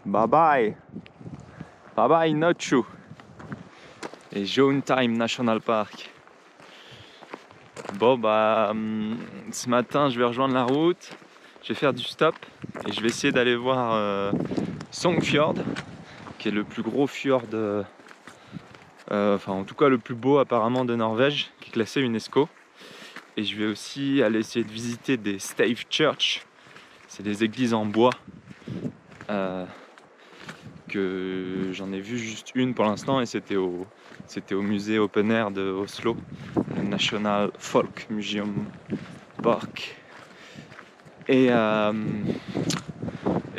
Bye bye. Bye bye Notchu. Et Jontime National Park. Bon bah ce matin je vais rejoindre la route. Je vais faire du stop et je vais essayer d'aller voir Songfjord, qui est le plus gros fjord, enfin en tout cas le plus beau apparemment de Norvège, qui est classé UNESCO. Et je vais aussi aller essayer de visiter des Stave Church. C'est des églises en bois. Que j'en ai vu juste une pour l'instant et c'était au musée open air de Oslo, le National Folk Museum Park. Et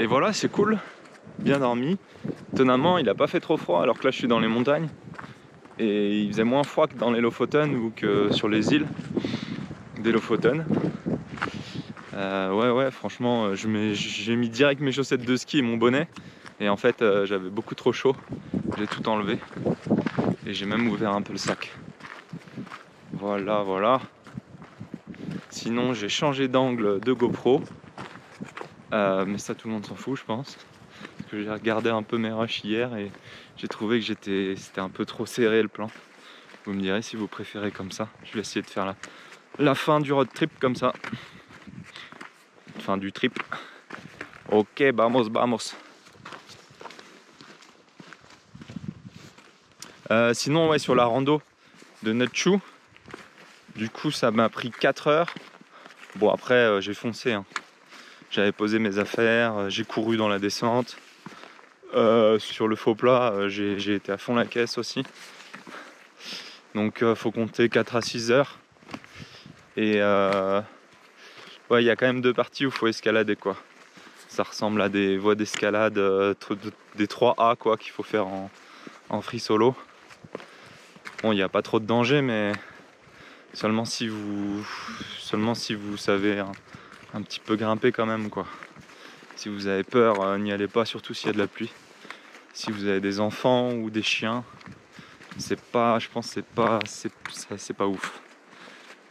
voilà, c'est cool, bien dormi. Étonnamment, il n'a pas fait trop froid alors que là je suis dans les montagnes et il faisait moins froid que dans les Lofoten ou que sur les îles des Lofoten. Ouais, franchement, j'ai mis direct mes chaussettes de ski et mon bonnet. Et en fait, j'avais beaucoup trop chaud. J'ai tout enlevé. Et j'ai même ouvert un peu le sac. Voilà. Sinon, j'ai changé d'angle de GoPro. Mais ça, tout le monde s'en fout, je pense. Parce que j'ai regardé un peu mes rushs hier et j'ai trouvé que c'était un peu trop serré le plan. Vous me direz si vous préférez comme ça. Je vais essayer de faire la fin du road trip comme ça. Fin du trip. Ok, vamos. Sinon, ouais, sur la rando de Notchu, du coup, ça m'a pris 4 heures. Bon, après, j'ai foncé. Hein. J'avais posé mes affaires, j'ai couru dans la descente. Sur le faux plat, j'ai été à fond la caisse aussi. Donc, faut compter 4 à 6 heures. Et ouais, il y a quand même 2 parties où il faut escalader, quoi. Ça ressemble à des voies d'escalade, des 3A, quoi, qu'il faut faire en free solo. Bon, il n'y a pas trop de danger, mais seulement si vous savez un petit peu grimper quand même, quoi. Si vous avez peur, n'y allez pas, surtout s'il y a de la pluie. Si vous avez des enfants ou des chiens, je pense c'est pas ouf.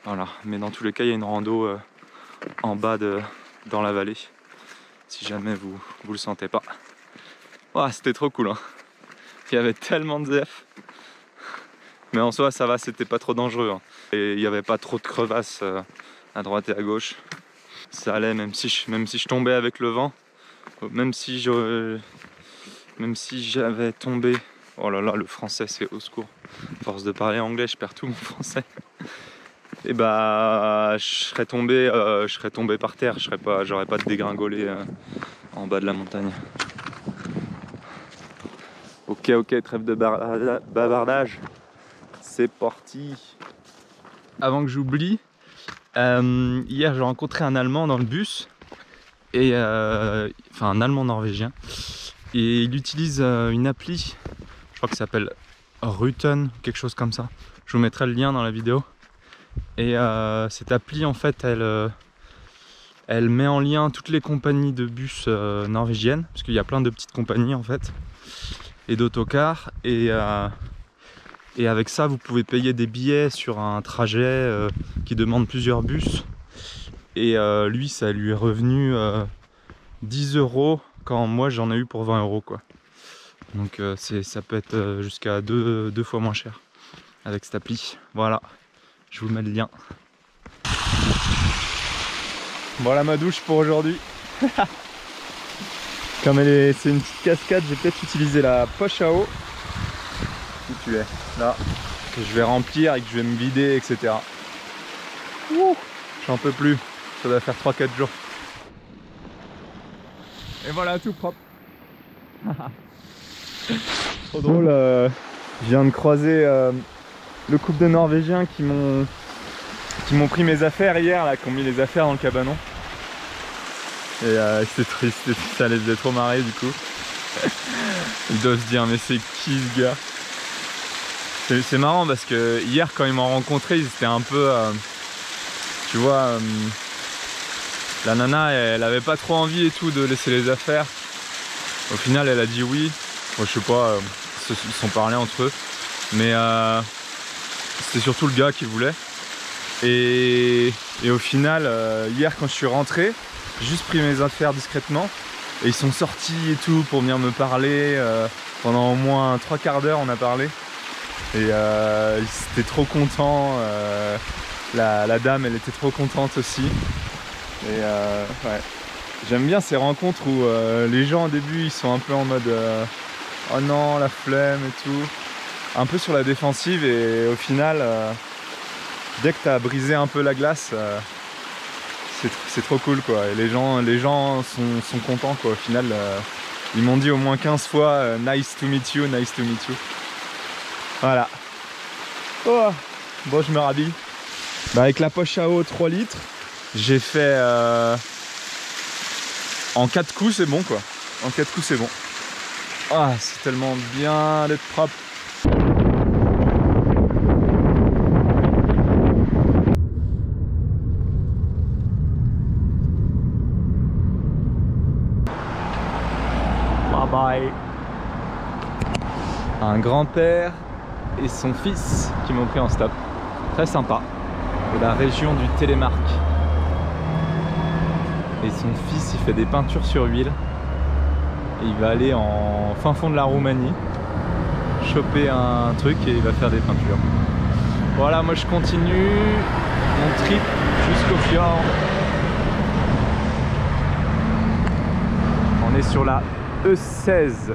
Voilà, mais dans tous les cas, il y a une rando en bas dans la vallée, si jamais vous le sentez pas. Oh, c'était trop cool, hein. Il y avait tellement de zef. Mais en soi, ça va, c'était pas trop dangereux. Hein. Et il n'y avait pas trop de crevasses à droite et à gauche. Ça allait, même si je tombais avec le vent. Même si j'avais tombé. Oh là là, le français, c'est au secours. À force de parler anglais, je perds tout mon français. Et bah, je serais tombé par terre. J'aurais pas dégringolé en bas de la montagne. Ok, trêve de bavardage. C'est parti. Avant que j'oublie, hier j'ai rencontré un Allemand dans le bus, et enfin un Allemand norvégien, et il utilise une appli, je crois que ça s'appelle Rutten, quelque chose comme ça. Je vous mettrai le lien dans la vidéo. Et cette appli, en fait, elle met en lien toutes les compagnies de bus norvégiennes, parce qu'il y a plein de petites compagnies en fait, et d'autocars, et avec ça vous pouvez payer des billets sur un trajet qui demande plusieurs bus. Et lui, ça lui est revenu 10 € quand moi j'en ai eu pour 20 € quoi. Donc ça peut être jusqu'à deux fois moins cher avec cette appli. Voilà, je vous mets le lien. Voilà ma douche pour aujourd'hui. Comme c'est une petite cascade, j'ai peut-être utilisé la poche à eau. Où tu es là, que je vais remplir et que je vais me vider, etc. Ouh, j'en peux plus, ça doit faire 3-4 jours. Et voilà, tout propre. Trop drôle. Je viens de croiser le couple de Norvégiens qui m'ont pris mes affaires hier, là, qui ont mis les affaires dans le cabanon. Et c'était triste, ça les faisait trop marrer du coup. Ils doivent se dire mais c'est qui ce gars? C'est marrant parce que hier quand ils m'ont rencontré, ils étaient un peu tu vois, la nana elle avait pas trop envie et tout de laisser les affaires. Au final elle a dit oui. Moi je sais pas, ils se sont parlé entre eux. Mais c'était surtout le gars qui voulait. Et au final hier quand je suis rentré, j'ai juste pris mes affaires discrètement. Et ils sont sortis et tout pour venir me parler. Pendant au moins 3/4 d'heure on a parlé. Et ils étaient trop contents. La dame elle était trop contente aussi. Et ouais. J'aime bien ces rencontres où les gens au début ils sont un peu en mode oh non la flemme et tout. Un peu sur la défensive et au final dès que tu as brisé un peu la glace c'est trop cool quoi. Et les gens sont contents quoi. Au final ils m'ont dit au moins 15 fois nice to meet you, nice to meet you. Voilà. Oh, bon je me rhabille. Bah, avec la poche à eau 3 litres, j'ai fait en 4 coups c'est bon quoi. En 4 coups c'est bon. Ah c'est tellement bien d'être propre. Bye bye. Un grand-père et son fils qui m'ont pris en stop. Très sympa. De la région du Télémark. Et son fils il fait des peintures sur huile. Et il va aller en fin fond de la Roumanie choper un truc et il va faire des peintures. Voilà, moi je continue mon trip jusqu'au fjord. On est sur la E16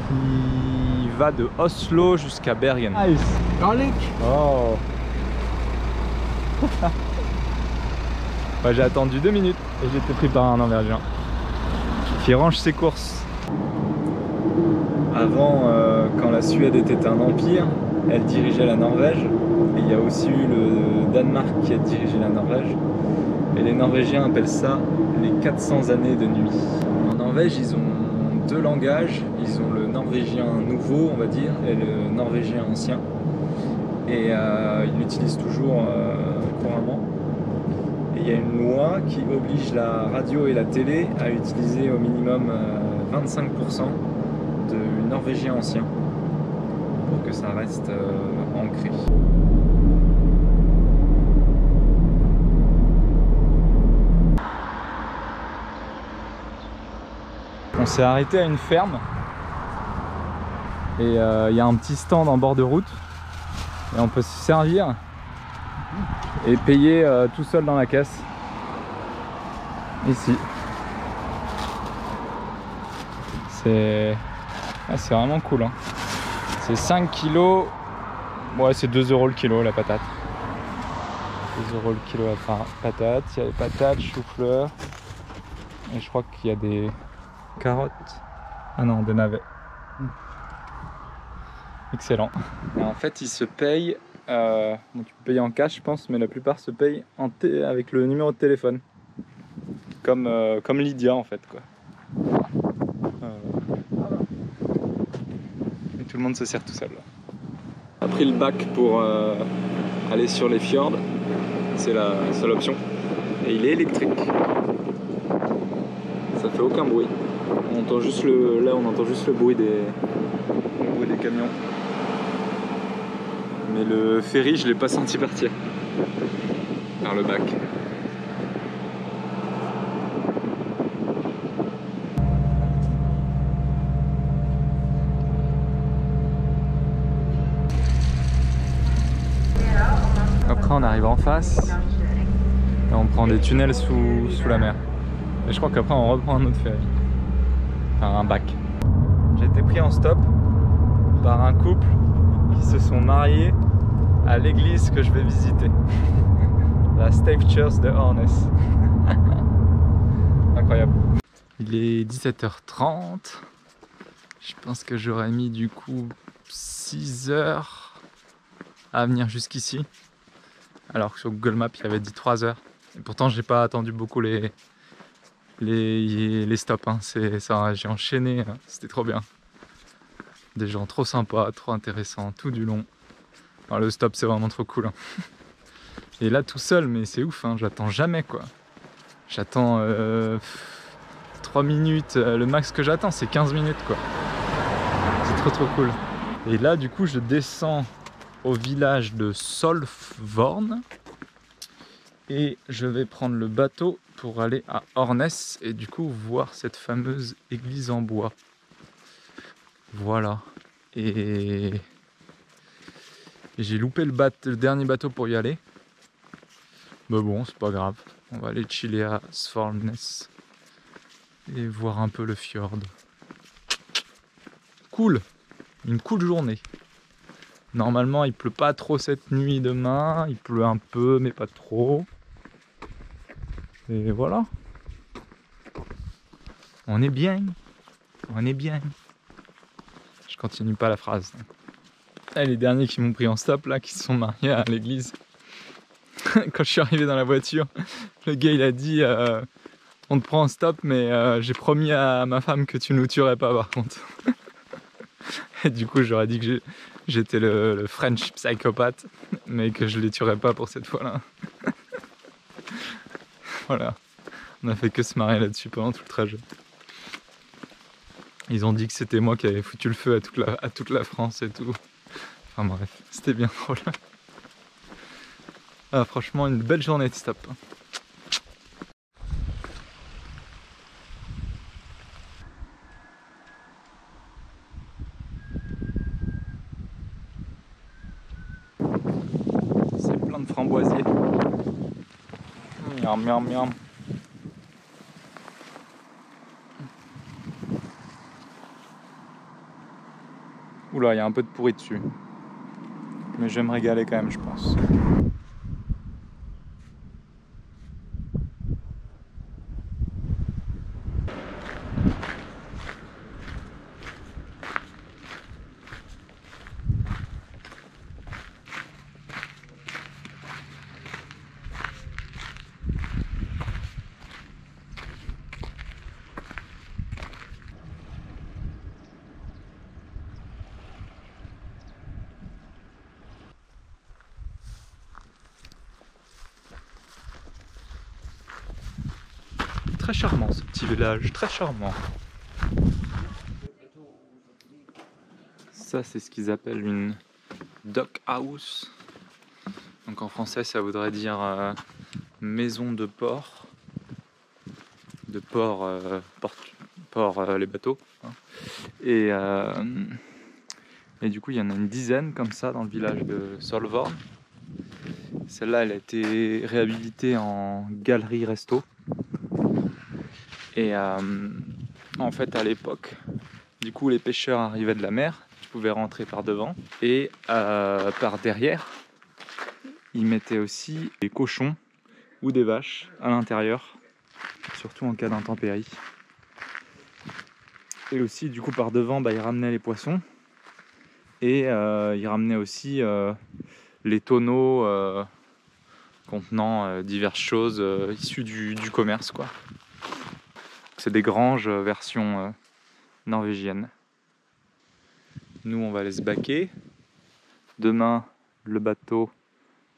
qui va de Oslo jusqu'à Bergen. Nice. Garlic. Oh. Ouais, j'ai attendu 2 minutes et j'ai été pris par un Norvégien qui range ses courses. Avant, quand la Suède était un empire, elle dirigeait la Norvège. Et il y a aussi eu le Danemark qui a dirigé la Norvège. Et les Norvégiens appellent ça les 400 années de nuit. En Norvège, ils ont 2 langages. Ils ont le norvégien nouveau, on va dire, et le norvégien ancien. Et ils l'utilisent toujours couramment. Et il y a une loi qui oblige la radio et la télé à utiliser au minimum 25% du norvégien ancien pour que ça reste ancré. On s'est arrêté à une ferme et il y a un petit stand en bord de route et on peut se servir et payer tout seul dans la caisse ici. C'est vraiment cool hein. C'est 5 kilos, ouais c'est 2 € le kilo la patate. 2 € le kilo la patate, il y a des patates, chou-fleur et je crois qu'il y a des carottes. Ah non, des navets. Excellent. Et en fait, ils se payent. Donc tu peux payer en cash, je pense, mais la plupart se payent avec le numéro de téléphone. Comme Lydia, en fait, quoi. Et tout le monde se sert tout seul. On a pris le bac pour aller sur les fjords. C'est la seule option. Et il est électrique. Ça fait aucun bruit. On entend juste là on entend juste le bruit des camions. Mais le ferry je l'ai pas senti partir vers le bac. Après on arrive en face et on prend des tunnels sous la mer. Et je crois qu'après on reprend un autre ferry. Enfin un bac. J'ai été pris en stop par un couple qui se sont mariés à l'église que je vais visiter. La Stave Church de Hornes. Incroyable. Il est 17h30. Je pense que j'aurais mis du coup 6 heures à venir jusqu'ici. Alors que sur Google Maps il avait dit 3 heures. Et pourtant j'ai pas attendu beaucoup les stops, hein. J'ai enchaîné, c'était trop bien. Des gens trop sympas, trop intéressants, tout du long. Alors, le stop c'est vraiment trop cool. Hein. Et là tout seul, mais c'est ouf, hein. J'attends jamais quoi. J'attends 3 minutes, le max que j'attends c'est 15 minutes quoi. C'est trop cool. Et là du coup je descends au village de Solvorn. Et je vais prendre le bateau pour aller à Ornes et du coup voir cette fameuse église en bois. Voilà. Et j'ai loupé le dernier bateau pour y aller. Mais bon, c'est pas grave. On va aller chiller à Svalnes et voir un peu le fjord. Cool. Une cool journée. Normalement, il pleut pas trop cette nuit demain. Il pleut un peu, mais pas trop. Et voilà. On est bien. On est bien. Je continue pas la phrase. Et les derniers qui m'ont pris en stop, là, qui se sont mariés à l'église. Quand je suis arrivé dans la voiture, le gars, il a dit on te prend en stop, mais j'ai promis à ma femme que tu nous tuerais pas, par contre. Et du coup, j'aurais dit que j'étais le French psychopathe, mais que je les tuerais pas pour cette fois-là. Voilà. On a fait que se marrer là-dessus pendant tout le trajet. Ils ont dit que c'était moi qui avais foutu le feu à toute la France et tout. Enfin bref, c'était bien drôle. Ah, franchement, une belle journée de stop. C'est plein de framboisiers. Miam miam miam. Oula, il y a un peu de pourri dessus. Mais je vais me régaler quand même, je pense. Très charmant ce petit village, très charmant. Ça, c'est ce qu'ils appellent une dock house. Donc en français, ça voudrait dire maison de port. De port, les bateaux. Hein. Et du coup, il y en a une dizaine comme ça dans le village de Solvorn. Celle-là, elle a été réhabilitée en galerie-resto. Et en fait, à l'époque, du coup, les pêcheurs arrivaient de la mer, ils pouvaient rentrer par devant. Et par derrière, ils mettaient aussi des cochons ou des vaches à l'intérieur, surtout en cas d'intempérie. Et aussi, du coup, par devant, ils ramenaient les poissons. Et ils ramenaient aussi les tonneaux contenant diverses choses issues du commerce, quoi. C'est des granges version norvégienne. Nous, on va aller se baquer. Demain, le bateau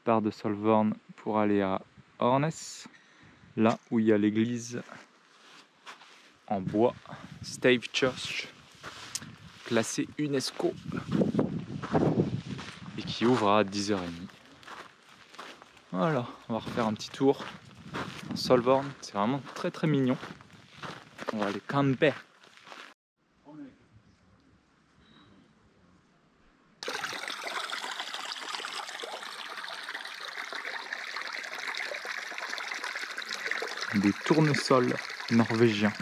part de Solvorn pour aller à Ornes, là où il y a l'église en bois, Stave Church, classée UNESCO, et qui ouvre à 10h30. Voilà, on va refaire un petit tour en Solvorn, c'est vraiment très très mignon. On va aller camper. Des tournesols norvégiens.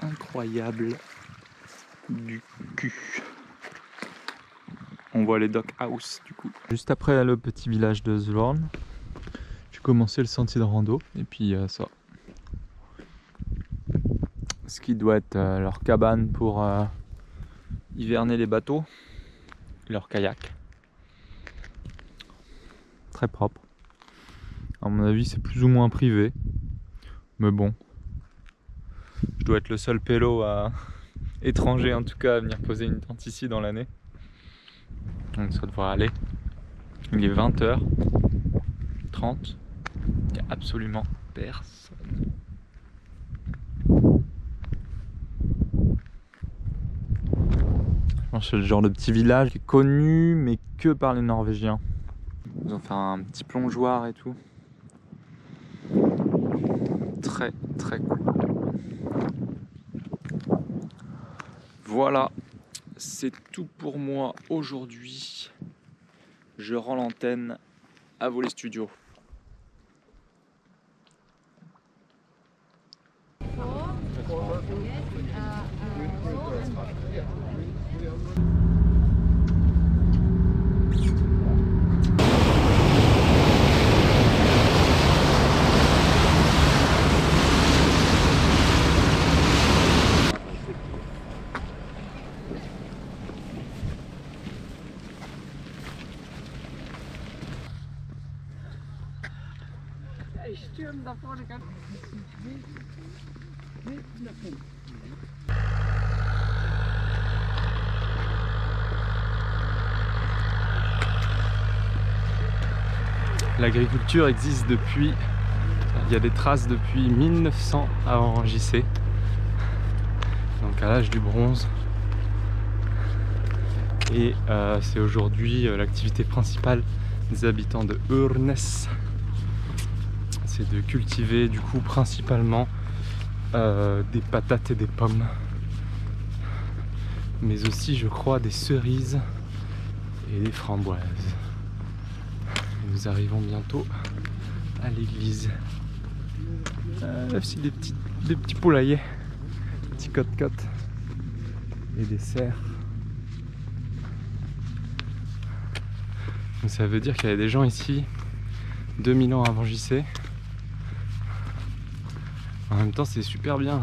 Incroyable du cul. On voit les dock house du coup. Juste après le petit village de Solvorn, j'ai commencé le sentier de rando et puis ça. Ce qui doit être leur cabane pour hiverner les bateaux, leur kayak. Très propre. À mon avis, c'est plus ou moins privé, mais bon. Je dois être le seul pélo étranger en tout cas à venir poser une tente ici dans l'année. Donc ça devrait aller. Il est 20h30. Il n'y a absolument personne. Je pense que c'est le genre de petit village qui est connu mais que par les Norvégiens. Ils ont fait un petit plongeoir et tout. Très très cool. Voilà, c'est tout pour moi aujourd'hui. Je rends l'antenne à vous les studios. Ich stürme da vorne ganz. L'agriculture existe depuis, il y a des traces depuis 1900 avant JC, donc à l'âge du bronze. Et c'est aujourd'hui l'activité principale des habitants de Urnes. C'est de cultiver du coup principalement des patates et des pommes, mais aussi je crois des cerises et des framboises. Et nous arrivons bientôt à l'église. Là aussi des petits poulaillers, petits côtes-côtes et des cerfs. Donc ça veut dire qu'il y avait des gens ici 2000 ans avant JC. En même temps c'est super bien.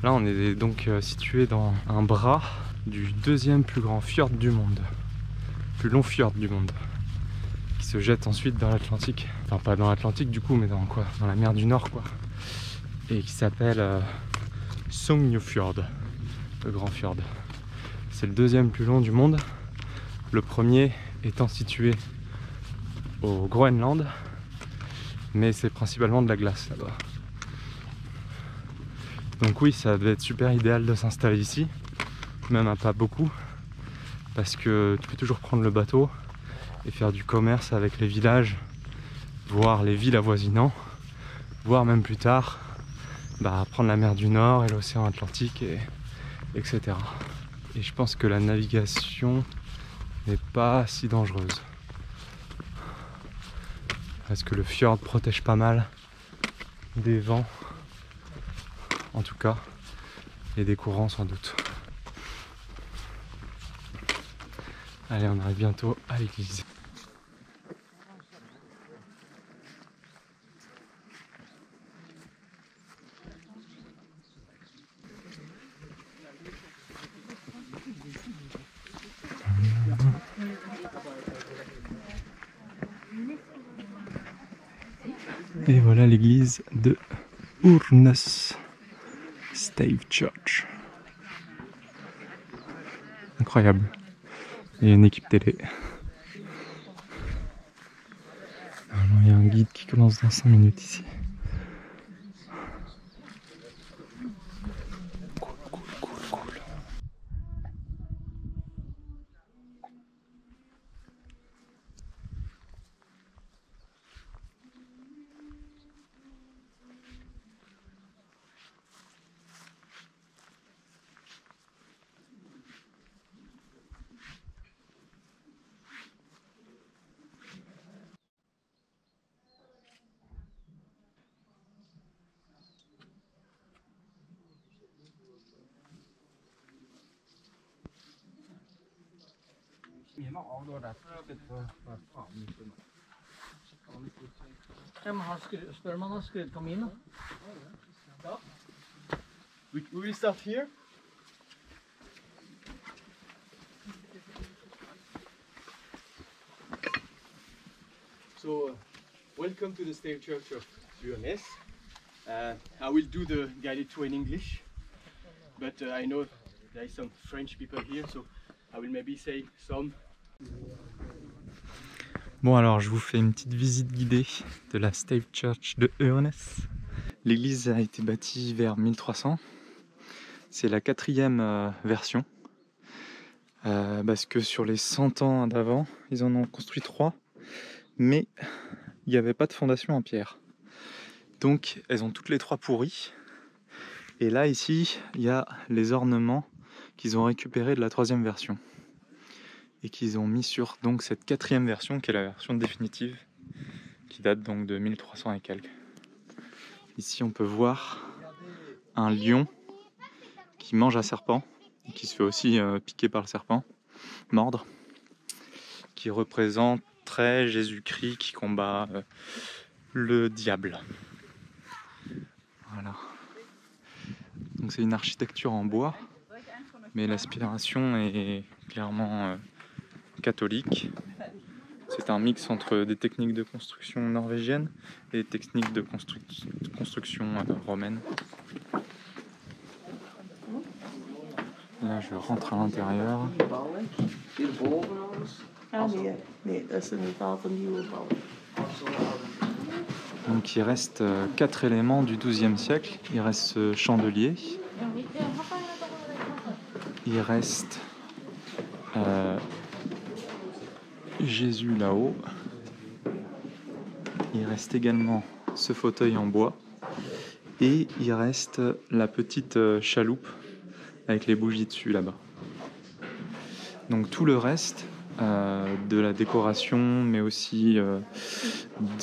Là on est donc situé dans un bras du deuxième plus grand fjord du monde. Plus long fjord du monde. Qui se jette ensuite dans l'Atlantique. Enfin pas dans l'Atlantique du coup mais dans quoi? Dans la mer du Nord quoi. Et qui s'appelle Sognefjord. Le grand fjord. C'est le deuxième plus long du monde. Le premier étant situé au Groenland. Mais c'est principalement de la glace là-bas. Donc oui, ça devait être super idéal de s'installer ici, même à pas beaucoup, parce que tu peux toujours prendre le bateau et faire du commerce avec les villages, voire les villes avoisinant, voire même plus tard, prendre la mer du Nord et l'océan Atlantique, etc. Et je pense que la navigation n'est pas si dangereuse, parce que le fjord protège pas mal des vents. En tout cas, et des courants sans doute. Allez, on arrive bientôt à l'église. Et voilà l'église de Urnes Stave Church. Incroyable. Il y a une équipe télé. Alors, il y a un guide qui commence dans 5 minutes ici. Cool, cool, cool, cool. Spør man har skrudd kaminen. We will start here. So, welcome to the Stave Church of Urnes. I will do the guided tour in English, but I know there is some French people here, so I will maybe say some. Bon alors je vous fais une petite visite guidée de la Stave Church de Urnes. L'église a été bâtie vers 1300. C'est la 4e version. Parce que sur les 100 ans d'avant, ils en ont construit 3. mais il n'y avait pas de fondation en pierre. Donc elles ont toutes les trois pourri. Et là ici, il y a les ornements qu'ils ont récupérés de la 3e version. Et qu'ils ont mis sur donc cette 4e version qui est la version définitive, qui date donc de 1300 et quelques. Ici on peut voir un lion qui mange un serpent, qui se fait aussi piquer par le serpent, mordre, qui représenterait Jésus-Christ qui combat le diable. Voilà. Donc c'est une architecture en bois, mais l'aspiration est clairement catholique. C'est un mix entre des techniques de construction norvégiennes et des techniques de construction romaine. Là, je rentre à l'intérieur. Donc il reste 4 éléments du XIIe siècle. Il reste ce chandelier. Il reste Jésus là-haut. Il reste également ce fauteuil en bois. Et il reste la petite chaloupe avec les bougies dessus là-bas. Donc tout le reste de la décoration, mais aussi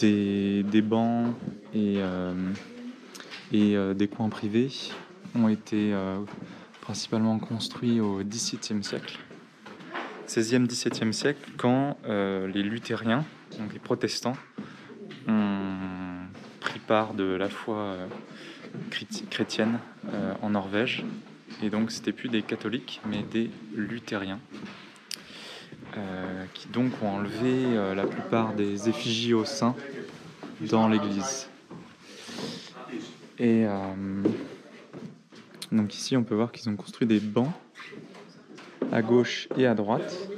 des bancs et des coins privés ont été principalement construits au XVIIe siècle, 16e, XVIIe siècle, quand les luthériens, donc les protestants, ont pris part de la foi chrétienne en Norvège. Et donc c'était plus des catholiques, mais des luthériens, qui donc ont enlevé la plupart des effigies aux saints dans l'église. Et donc ici on peut voir qu'ils ont construit des bancs à gauche et à droite.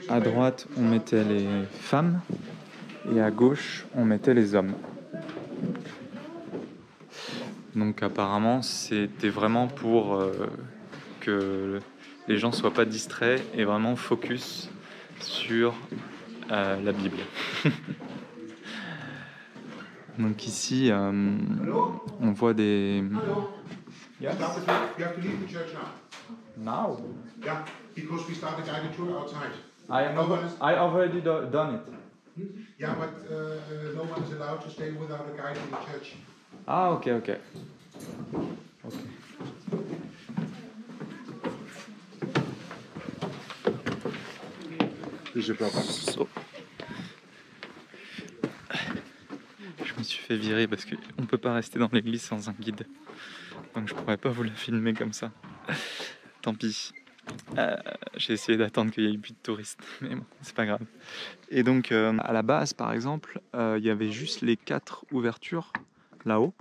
À droite on mettait les femmes et à gauche on mettait les hommes. Donc apparemment c'était vraiment pour que les gens ne soient pas distraits et vraiment focus sur la Bible. Donc ici on voit des... Yes. You have to leave the church now. Now? Yeah, because we started guided tour outside. I already done it. Yeah, but no one is allowed to stay without a guide in the church. Ah, ok. Je peux pas. Je me suis fait virer parce qu'on peut pas rester dans l'église sans un guide. Donc je pourrais pas vous la filmer comme ça. Tant pis. J'ai essayé d'attendre qu'il y ait plus de touristes, mais bon, c'est pas grave. Et donc à la base, par exemple, il y avait juste les 4 ouvertures là-haut.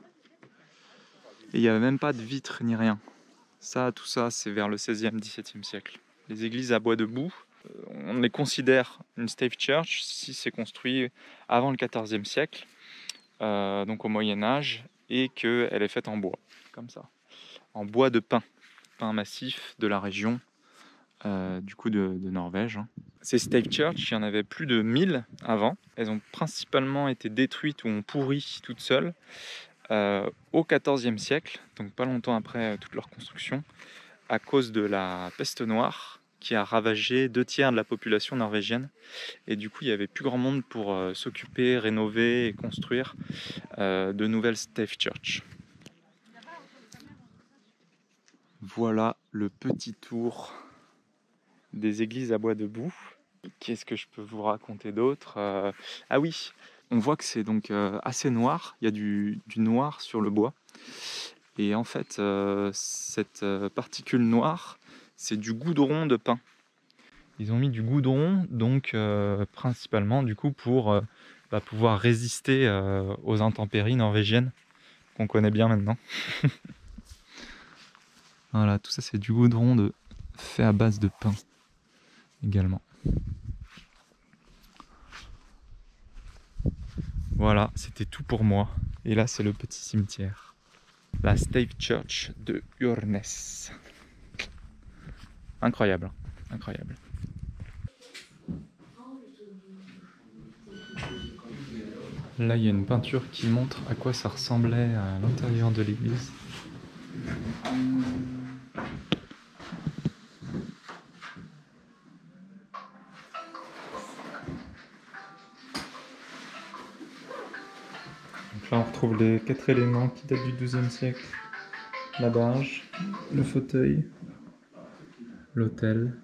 Et il n'y avait même pas de vitres ni rien. Tout ça, c'est vers le 16e, 17e siècle. Les églises à bois debout, on les considère une stave church si c'est construit avant le 14e siècle, donc au Moyen-Âge, et qu'elle est faite en bois, comme ça. En bois de pin massif de la région, du coup de Norvège. Ces stave church, il y en avait plus de 1000 avant. Elles ont principalement été détruites ou ont pourri toutes seules au XIVe siècle, donc pas longtemps après toute leur construction, à cause de la peste noire qui a ravagé 2/3 de la population norvégienne. Et du coup, il n'y avait plus grand monde pour s'occuper, rénover et construire de nouvelles stave church. Voilà le petit tour des églises à bois debout. Qu'est-ce que je peux vous raconter d'autre? Ah oui, on voit que c'est donc assez noir. Il y a du noir sur le bois. Et en fait, cette particule noire, c'est du goudron de pin. Ils ont mis du goudron, donc principalement du coup pour pouvoir résister aux intempéries norvégiennes qu'on connaît bien maintenant. Voilà, tout ça c'est du goudron fait à base de pin également. Voilà, c'était tout pour moi. Et là c'est le petit cimetière. La Stave Church de Urnes. Incroyable, incroyable. Là, il y a une peinture qui montre à quoi ça ressemblait à l'intérieur de l'église. Donc là, on retrouve les 4 éléments qui datent du XIIe siècle. La barge, le fauteuil, l'autel.